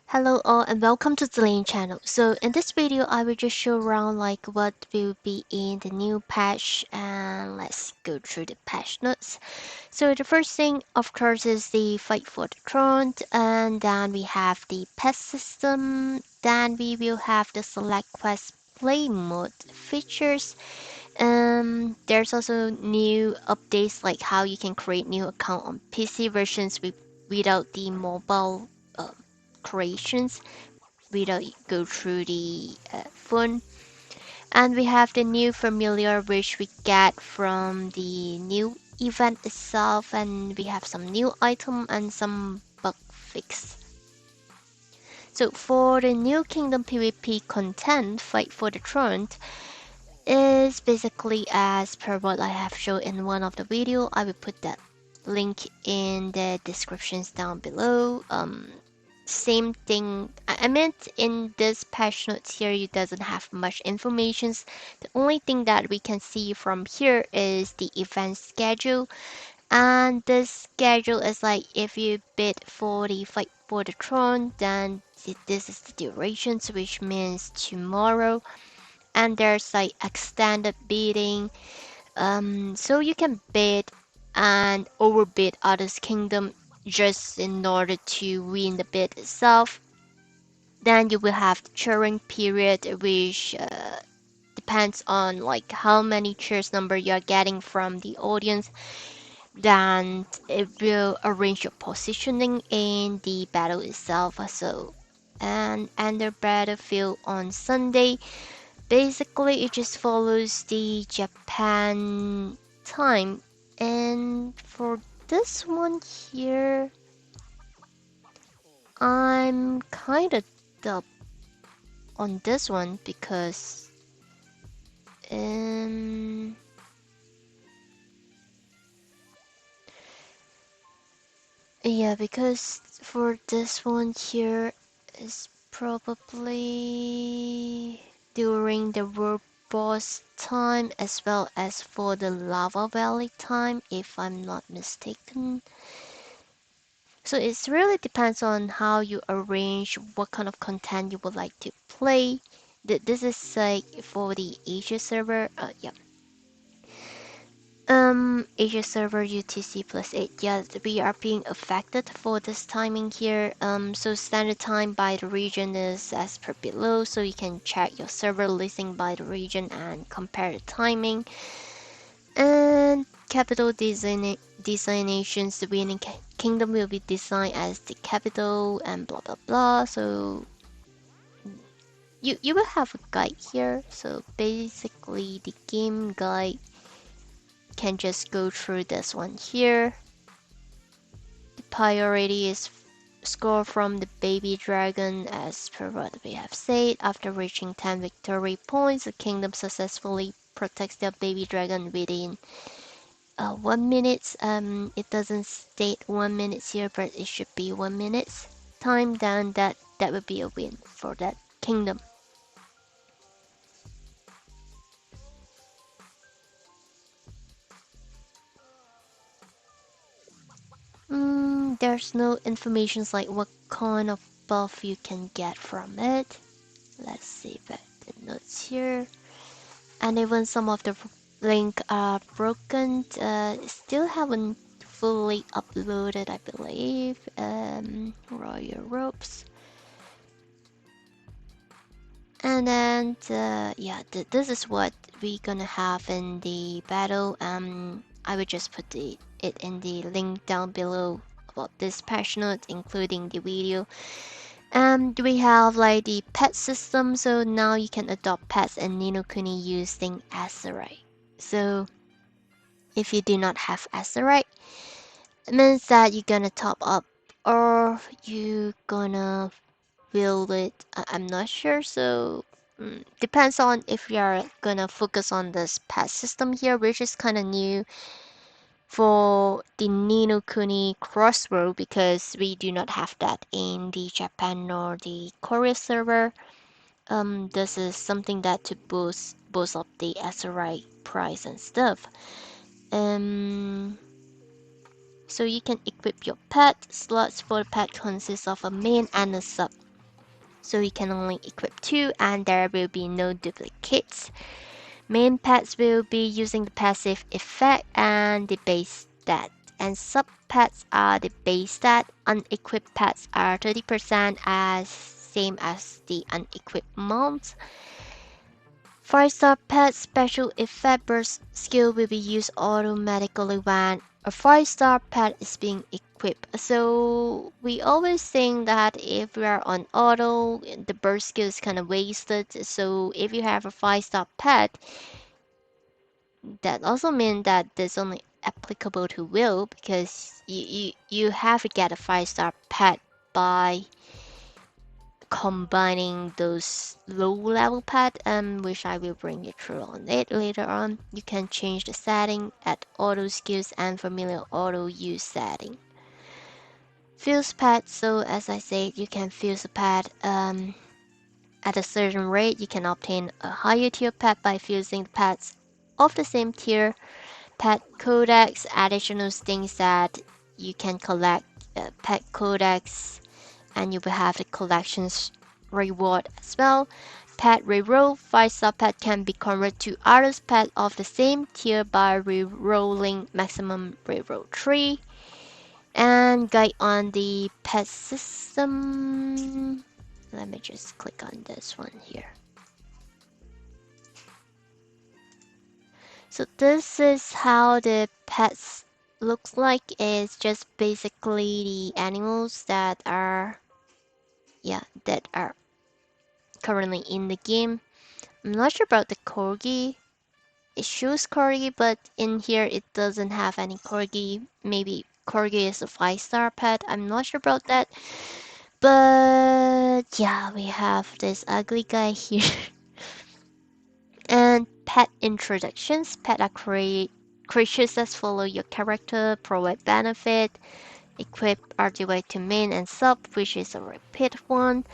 Hello all and welcome to the Lane channel. So in this video I will just show around like what will be in the new patch, and let's go through the patch notes. So the first thing of course is the fight for the throne, and then we have the pet system, then we will have the select quest play mode features. There's also new updates like how you can create new account on PC versions without the mobile creations, without go through the phone. And we have the new familiar which we get from the new event itself, and we have some new item and some bug fix. So for the new kingdom PvP content, fight for the throne, is basically as per what I have shown in one of the video. I will put that link in the descriptions down below. Same thing. I meant in this patch notes here, it doesn't have much information. The only thing that we can see from here is the event schedule, and this schedule is like if you bid for the fight for the throne, then this is the durations, which means tomorrow. And there's like extended bidding, so you can bid and overbid others kingdom just in order to win the bid itself. Then you will have the cheering period, which depends on like how many cheers number you're getting from the audience. Then it will arrange your positioning in the battle itself. So and the battlefield on Sunday. Basically, it just follows the Japan time. And for this one here, I'm kind of up on this one because, um, yeah, because for this one here is probably during the world boss time as well as for the lava valley time, if I'm not mistaken. So it really depends on how you arrange what kind of content you would like to play. This is like for the Asia server. Yeah. Asia server UTC +8. Yeah, we are being affected for this timing here. So standard time by the region is as per below. So you can check your server listing by the region and compare the timing. And capital designations, the winning kingdom will be designed as the capital and blah blah blah. So you will have a guide here. So basically the game guide can just go through this one here. The priority is score from the baby dragon as per what we have said. After reaching 10 victory points, the kingdom successfully protects their baby dragon within 1 minute. It doesn't state 1 minute here, but it should be 1 minute time. Then that would be a win for that kingdom. There's no information like what kind of buff you can get from it. Let's see back the notes here. And even some of the link are broken. Still haven't fully uploaded, I believe. Royal ropes. And then, yeah, this is what we're gonna have in the battle. I will just put it in the link down below about this patch note, including the video. We have like the pet system, so now you can adopt pets in Ni no Kuni using Azurite. So if you do not have Azurite, it means that you're gonna top up or you gonna build it. I'm not sure, so depends on if you're gonna focus on this pet system here, which is kind of new for the Ni no Kuni crossroad because we do not have that in the Japan or the Korea server. This is something that to boost up the SRI price and stuff. Um, so you can equip your pet. Slots for the pet consists of a main and a sub. so you can only equip 2 and there will be no duplicates. Main pets will be using the passive effect and the base stat, and sub pets are the base stat. Unequipped pets are 30% as same as the unequipped mounts. 5-star pet special effect burst skill will be used automatically when a 5-star pet is being equipped. So we always think that if we are on auto, the burst skill is kind of wasted. So if you have a 5-star pet, that also means that this only applicable to will, because you have to get a 5-star pet by combining those low level pet, which I will bring you through on it later on. You can change the setting at auto skills and familiar auto use setting. Fuse pet, so as I said, you can fuse a pet at a certain rate. You can obtain a higher tier pet by fusing the pets of the same tier. Pet codex, additional things that you can collect pet codex, and you will have the collections reward as well. Pet reroll, 5-star pet can be converted to others pet of the same tier by rerolling maximum reroll 3. And guide on the pet system. Let me just click on this one here. So this is how the pets looks like. It's just basically the animals that are currently in the game. I'm not sure about the corgi. It shows corgi, but in here it doesn't have any corgi. Maybe corgi is a 5-star pet. I'm not sure about that. But yeah, we have this ugly guy here. And pet introductions. Pet are creatures that follow your character, provide benefit. Equip are divided to main and sub, which is a repeat one.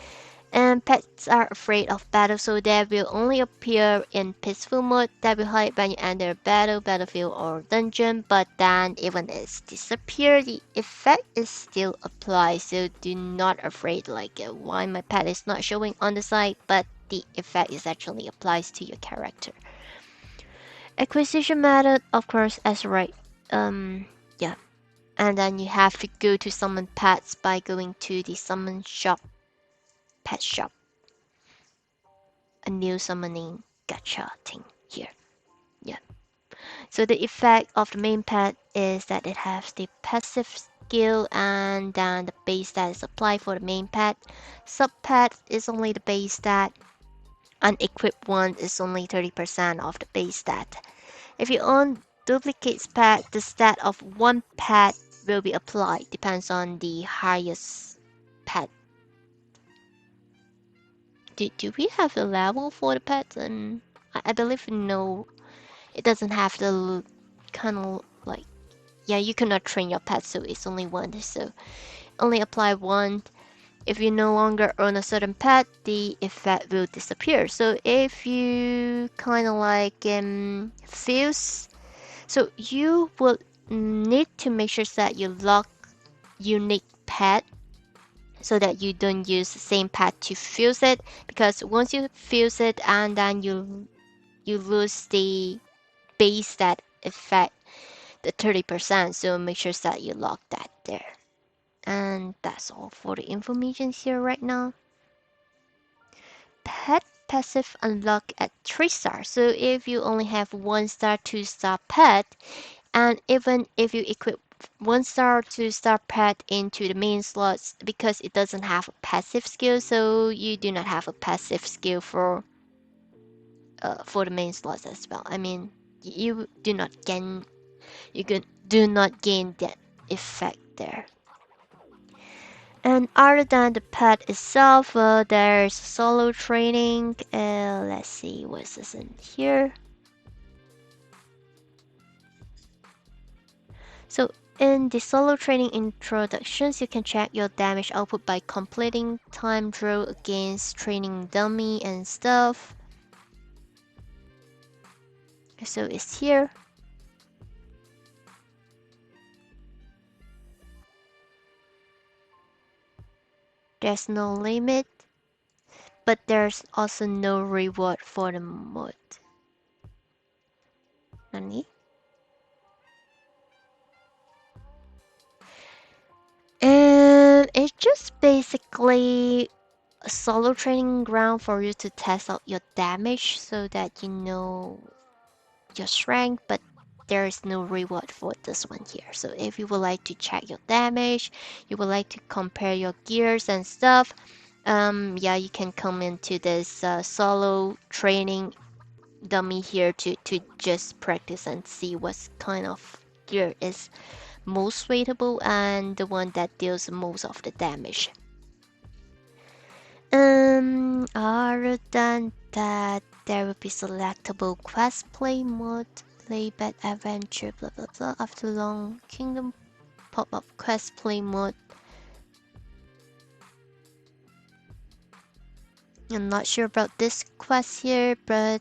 And pets are afraid of battle, so they will only appear in peaceful mode. They will hide when you enter battle, battlefield, or dungeon, but then even if it's disappear, the effect is still applied. So do not afraid like why my pet is not showing on the side, but the effect is actually applies to your character. Acquisition method, of course, as right. Yeah. And then you have to go to summon pets by going to the summon shop, pet shop. A new summoning gacha thing here. Yeah. So the effect of the main pet is that it has the passive skill and then the base stat is applied for the main pet. Sub pet is only the base stat. Unequipped one is only 30% of the base stat. If you own duplicates pet, the stat of one pet will be applied. Depends on the highest pet. Do we have a level for the pets? And I believe no. It doesn't have the kind of like, yeah, you cannot train your pet, so it's only one. So only apply one. If you no longer own a certain pet, the effect will disappear. So if you kind of like fuse, so you will need to make sure that you lock unique pet so that you don't use the same pet to fuse it, because once you fuse it and then you lose the base stat effect, the 30%, so make sure that you lock that there. And that's all for the information here right now. Pet passive unlock at 3 stars. So if you only have 1 star, 2 star pet, and even if you equip 1 star, 2 star pet into the main slots, because it doesn't have a passive skill, so you do not have a passive skill for the main slots as well. I mean, you do not gain do not gain that effect there. And other than the pet itself, there's solo training. Let's see what's this in here. So in the solo training introductions, you can check your damage output by completing time drill against training dummy and stuff. So it's here. There's no limit. but there's also no reward for the mod. Nani? And it's just basically a solo training ground for you to test out your damage so that you know your strength, but there is no reward for this one here. So if you would like to check your damage, you would like to compare your gears and stuff, yeah, you can come into this solo training dummy here to just practice and see what kind of gear is most suitable and the one that deals most of the damage. Other than that, there will be selectable quest play mode, playback adventure, blah blah blah. After long kingdom pop-up quest play mode. I'm not sure about this quest here, but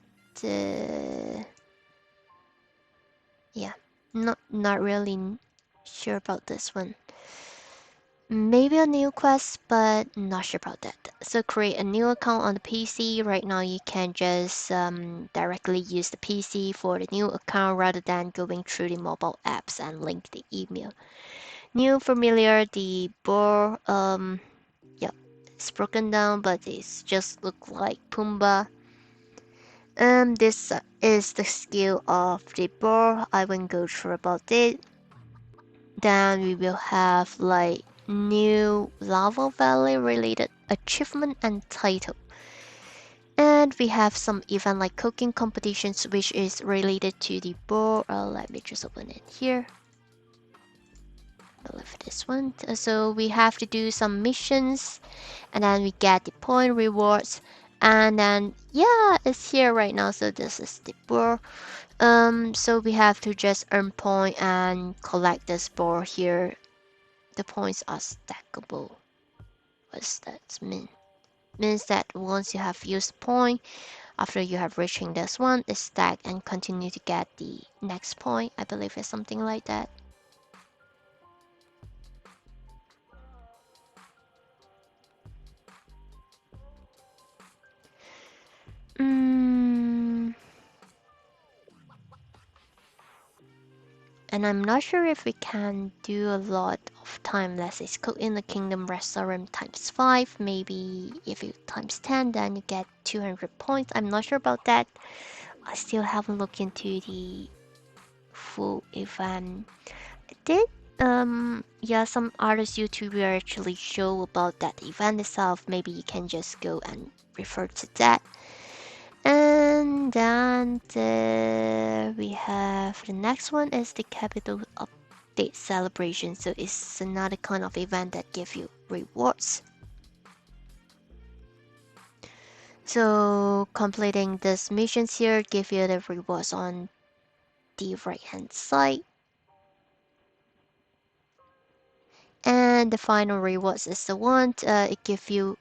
yeah, not really sure about this one. Maybe a new quest, but not sure about that. So create a new account on the PC. Right now you can just directly use the PC for the new account rather than going through the mobile apps and link the email. New familiar, the Boar, yeah, it's broken down, but it's just look like Pumbaa. This is the skill of the Boar. I won't go through about it. Then we will have like new Lava Valley related achievement and title. And we have some event like cooking competitions which is related to the board. Let me just open it here. I believe this one. So we have to do some missions and then we get the point rewards. And then yeah, it's here right now. So this is the board. So we have to just earn point and collect this board here. The points are stackable. What's that mean? Means that once you have used point, after you have reaching this one, it's stacked and continue to get the next point. I believe it's something like that. Mm, and I'm not sure if we can do a lot of timeless. It's cook in the kingdom restaurant times 5. Maybe if you times 10, then you get 200 points. I'm not sure about that. I still haven't looked into the full event. I did yeah, some artist YouTuber actually show about that event itself. Maybe you can just go and refer to that. And then we have the next one is the capital update celebration. So it's another kind of event that give you rewards. So completing this missions here give you the rewards on the right hand side. And the final rewards is the one it gives you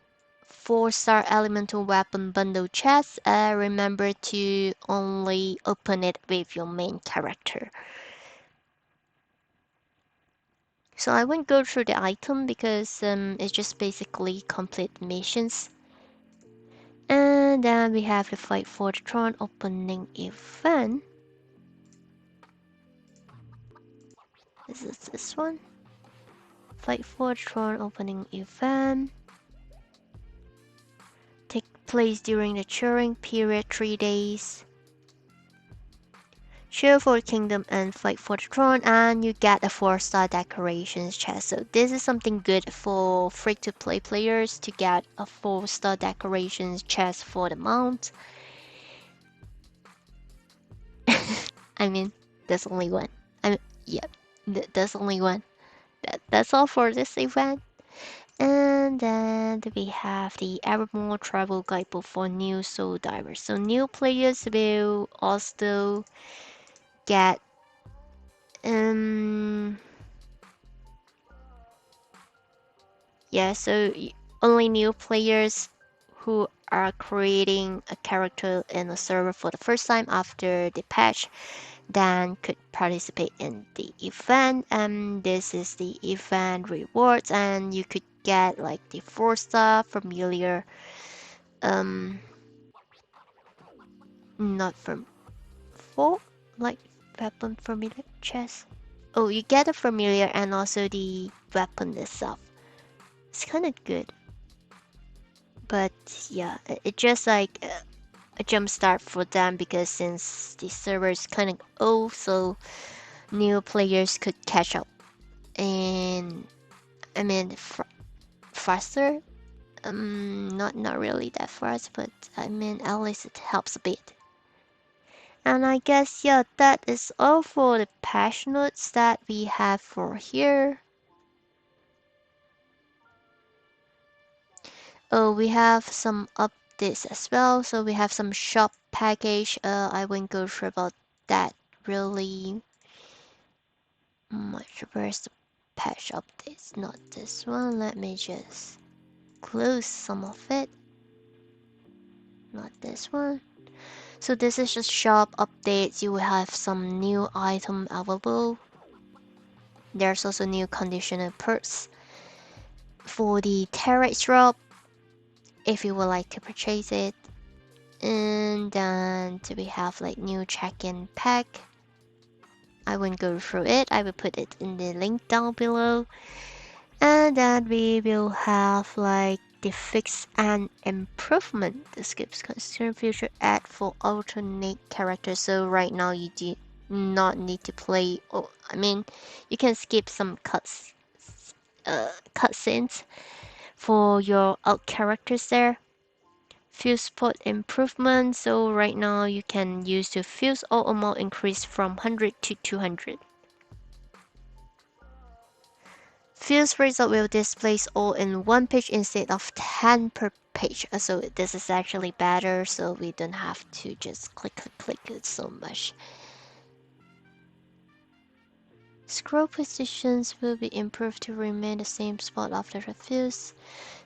4-star elemental weapon bundle chest. Remember to only open it with your main character. So I won't go through the item because it's just basically complete missions. And then we have the Fight for the Throne opening event. Is it this one? Fight for the Throne opening event. Take place during the Turing period 3 days. Cheer for the kingdom and fight for the throne, and you get a 4-star decorations chest. So this is something good for free-to-play players to get a 4-star decorations chest for the mount. I mean, there's only one. I mean, yeah, there's only one. That's all for this event. And then we have the Evermore travel guidebook for new soul divers. So new players will also get yeah, so only new players who are creating a character in a server for the first time after the patch then could participate in the event. And this is the event rewards, and you could get like the 4-star familiar um not from 4 like weapon familiar chest. Oh, you get a familiar and also the weapon itself. It's kind of good, but yeah, it just like a jump start for them because since the server is kind of old, so new players could catch up and I mean faster. Not really that fast, but I mean at least it helps a bit. And I guess yeah, that is all for the patch notes that we have for here. Oh, we have some updates as well. So we have some shop package. I won't go through about that really much. Where's the patch updates? Not this one. Let me just close some of it. Not this one. So this is just shop updates. You will have some new item available. There's also new conditional perks for the Terrex drop if you would like to purchase it. And then we have like new check-in pack. I won't go through it. I will put it in the link down below. And then we will have like the fix and improvement. The skips concern future ad for alternate characters. So right now you do not need to play. Or I mean, you can skip some cutscenes for your alt characters there. Fuse spot improvement. So right now you can use the fuse all amount increase from 100 to 200. Fuse result will display all in one page instead of 10 per page. So this is actually better, so we don't have to just click it so much. Scroll positions will be improved to remain the same spot after the fuse.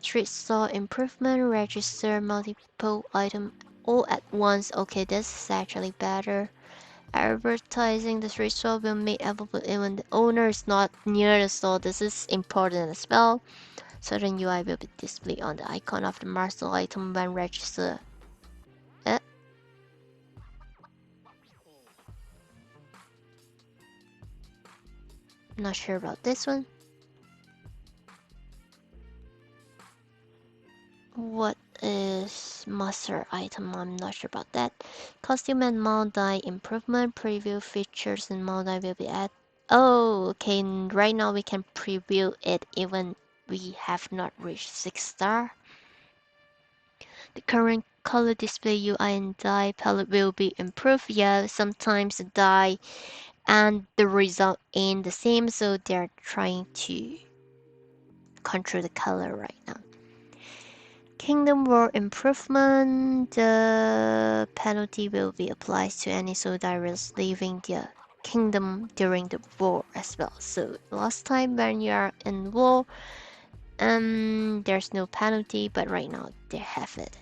Street saw improvement, register multiple items all at once. Okay, this is actually better. Advertising the street store will make available even when the owner is not near the store. This is important as well. Certain UI will be displayed on the icon of the master item when registered. Eh? Not sure about this one. What is master item? I'm not sure about that. Costume and mount die improvement. Preview features and mount die will be added. Oh, okay. Right now we can preview it even we have not reached 6-star. The current color display UI and dye palette will be improved. Yeah, sometimes the dye and the result ain't the same, so they're trying to control the color right now. Kingdom War improvement. The penalty will be applied to any soldiers leaving the kingdom during the war as well. So last time when you are in war, there's no penalty, but right now they have it.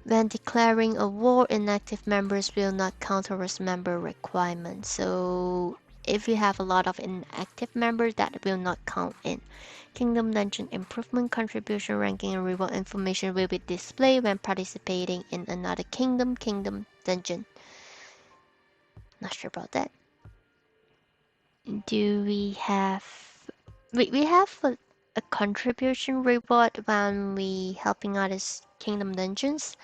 When declaring a war, inactive members will not count towards member requirements. So if you have a lot of inactive members, that will not count in. Kingdom Dungeon improvement, contribution, ranking, and reward information will be displayed when participating in another kingdom dungeon. Not sure about that. Do we have... We have a contribution reward when we helping others kingdom dungeons.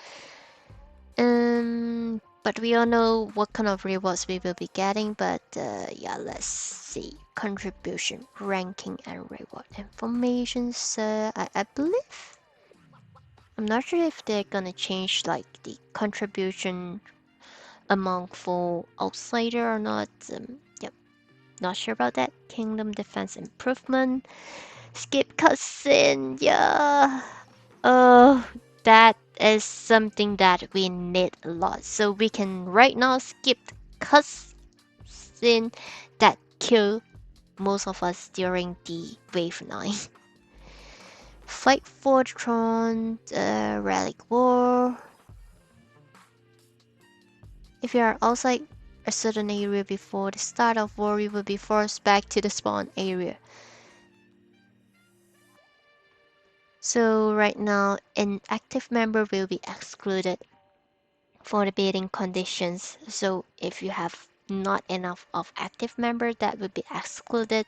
But we all know what kind of rewards we will be getting. But yeah, let's see. Contribution, ranking, and reward information. So I believe I'm not sure if they're gonna change like the contribution amount for outsider or not. Yep, not sure about that. Kingdom defense improvement. Skip cutscene. Yeah. Oh, that is something that we need a lot. So we can right now skip cutscene that kill most of us during the wave 9. Fight for the throne, relic war. If you are outside a certain area before the start of war, you will be forced back to the spawn area. So right now, an active member will be excluded for the bidding conditions. So if you have not enough of active member, that will be excluded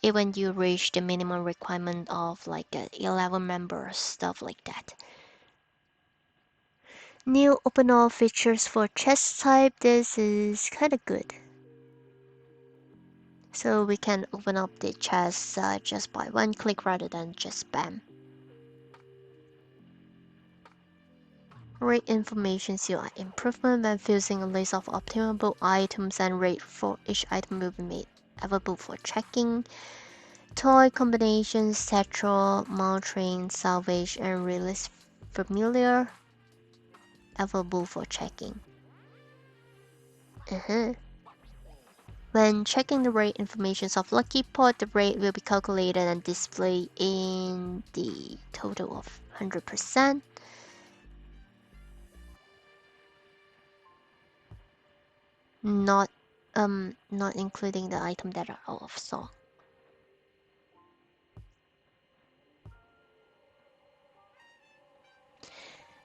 even you reach the minimum requirement of like 11 members, stuff like that. New open all features for chest type. This is kind of good. So we can open up the chest just by one click rather than just spam. Rate information UI improvement when fusing a list of optimable items and rate for each item will be made available for checking. Toy combinations, satchel, mounting, salvage, and release familiar available for checking. When checking the rate information of Lucky Pot, the rate will be calculated and displayed in the total of 100%. Not not including the item that are out of stock.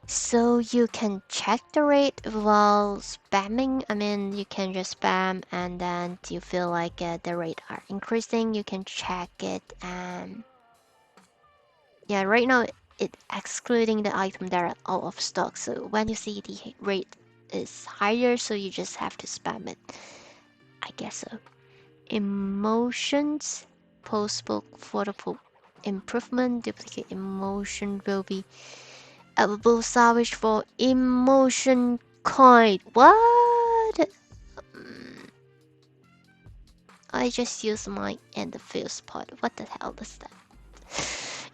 So you can check the rate while spamming. I mean, you can just spam and then you feel like the rate are increasing, you can check it. And yeah, right now it excluding the item that are out of stock. So when you see the rate is higher, so you just have to spam it. I guess so. Emotions, postbook photo improvement, duplicate emotion will be available salvage for emotion coin. What? I just used mine in the field spot. What the hell is that?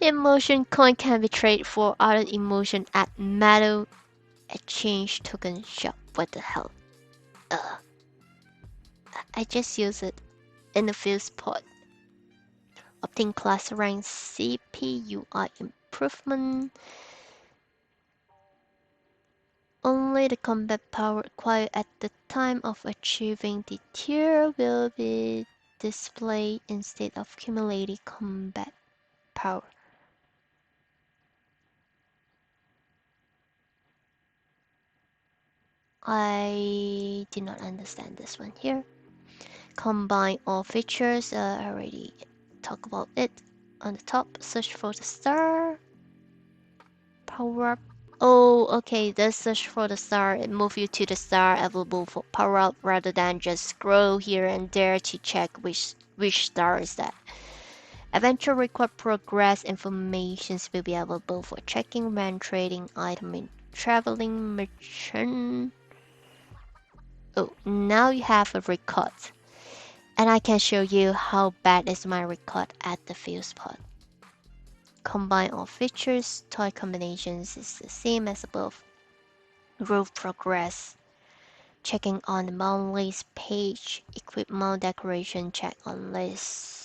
Emotion coin can be traded for other emotion at metal exchange token shop. What the hell? Uh, I just use it in the field spot. Obtain class rank CPUI improvement. Only the combat power acquired at the time of achieving the tier will be displayed instead of cumulative combat power. I did not understand this one here. Combine all features. I already talked about it. On the top, search for the star. Power up. Oh, okay. The search for the star. It moves you to the star available for power up rather than just scroll here and there to check which star is that. Adventure record progress information will be available for checking when trading item in traveling merchant. Oh, now you have a record. And I can show you how bad is my record at the field spot. Combine all features, toy combinations is the same as above. Growth progress. Checking on the mount list page. Equip mount decoration check on list.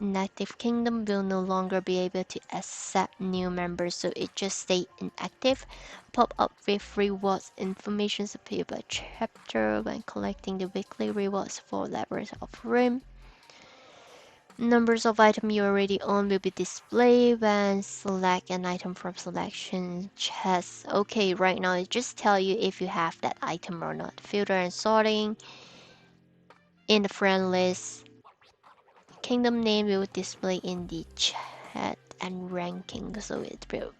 Inactive kingdom will no longer be able to accept new members, so it just stay inactive. Pop up with rewards information appear by chapter when collecting the weekly rewards for levels of room. Numbers of items you already own will be displayed when select an item from selection chest. Okay, right now it just tell you if you have that item or not. Filter and sorting. In the friend list, kingdom name will display in the chat and ranking, so it will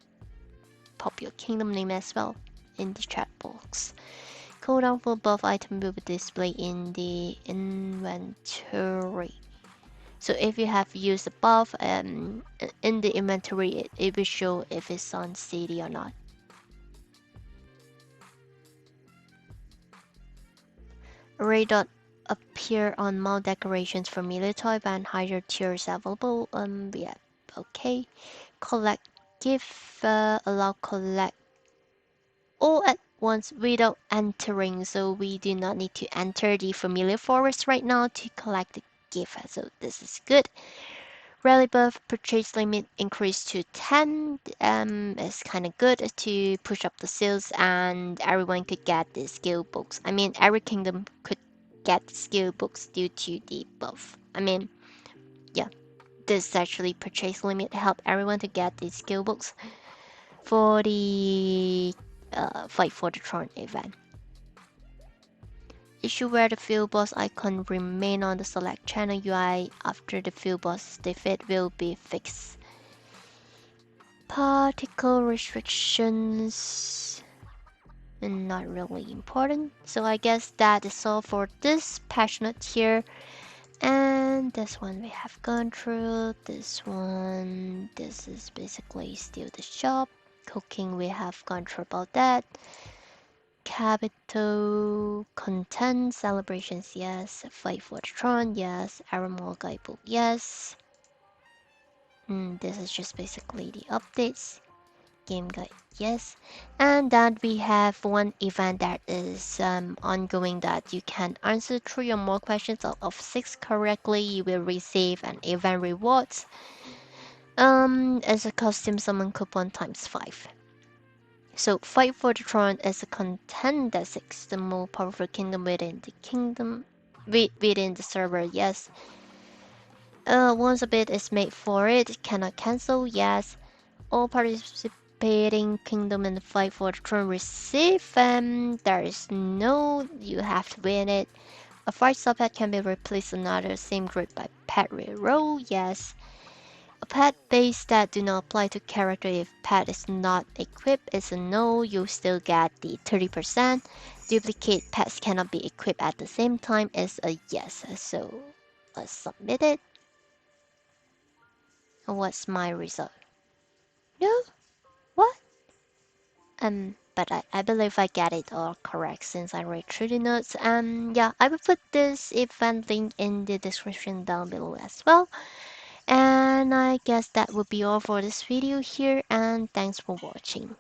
pop your kingdom name as well in the chat box. Cooldown for buff item will be displayed in the inventory. So if you have used the buff in the inventory, it will show if it's on CD or not. Array dot appear on mount decorations for melee type and higher tiers available. Yeah, okay. Collect, give, allow collect all at once without entering. So we do not need to enter the familiar forest right now to collect the gift. So this is good. Rally buff purchase limit increased to 10. It's kind of good to push up the sales and everyone could get the skill books. I mean, every kingdom could get skill books due to the buff. I mean, yeah, this actually purchase limit help everyone to get these skill books for the Fight for the Throne event. Issue where the field boss icon remain on the select channel UI after the field boss defeat will be fixed. Particle restrictions, not really important. So I guess that is all for this patch note here. And this one we have gone through. This one, this is basically still the shop. Cooking, we have gone through about that. Capital content celebrations, yes. Fight for the Throne, yes. Evermore Guidebook, yes. This is just basically the updates. Game guide, yes. And then we have one event that is ongoing that you can answer 3 or more questions of 6 correctly. You will receive an event rewards. As a costume summon coupon times 5. So Fight for the Throne is a content that seeks the more powerful kingdom within the within the server, yes. Once a bid is made for it, cannot cancel, yes. All participating kingdom in the Fight for the Throne receive, there is no, you have to win it. A fight subpet can be replaced another same group by pet reroll, yes. A pet base that do not apply to character if pet is not equipped is a no, you still get the 30%. Duplicate pets cannot be equipped at the same time is a yes, so let's submit it. What's my result? No? What? But I believe I get it all correct since I read through the notes. Yeah, I will put this event link in the description down below as well. And I guess that would be all for this video here, and thanks for watching.